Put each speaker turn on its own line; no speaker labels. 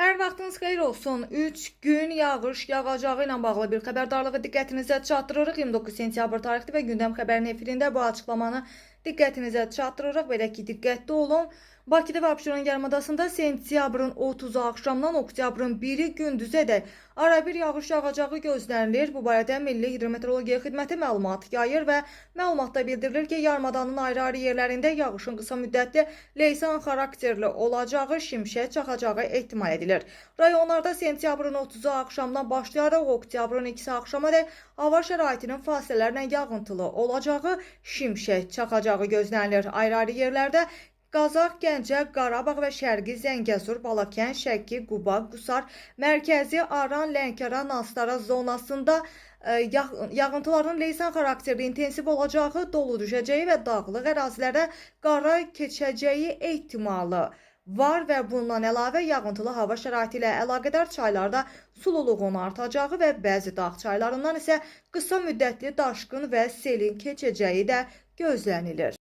Hər vaxtınız xeyir olsun. 3 gün yağış yağacağı ilə bağlı bir xəbərdarlığı diqqətinizə çatdırırıq. 29 sentyabr tarixli və gündəm xəbərinin efirində bu açıqlamanı diqqətinizə çatdırırıq. Belə ki, diqqətli olun. Bakıda və Abşeron yarımadasında sentyabrın 30-u axşamdan oktyabrın 1-i gündüzədək arabir yağış yağacağı gözlənilir. Bu barədə Milli Hidrometeorologiya Xidməti məlumat yayır və məlumatda bildirilir ki, yarımadanın ayrı-ayrı yerlərində yağışın qısa müddətli leysan xarakterli olacağı, şimşək çaxacağı ehtimal edilir. Rayonlarda sentyabrın 30-u axşamdan başlayaraq oktyabrın 2-si axşamadək hava şəraitinin fasilələrlə yağıntılı olacağı, şimşək çaxacağı gözlənilir. Ayrı-ayrı yerlərdə Qazax, Gəncə, Qarabağ və Şərqi Zəngəzur, Balakən, Şəki, Quba, Qusar, Mərkəzi, Aran, Lənkəran, Astara zonasında yağıntıların leysan xarakterli intensiv olacağı, dolu düşəcəyi və dağlıq ərazilərdə qara keçəcəyi ehtimalı var və bundan əlavə yağıntılı hava şəraiti ilə əlaqədar çaylarda sululuğun artacağı və bəzi dağ çaylarından isə qısa müddətli daşqın və selin keçəcəyi də gözlənilir.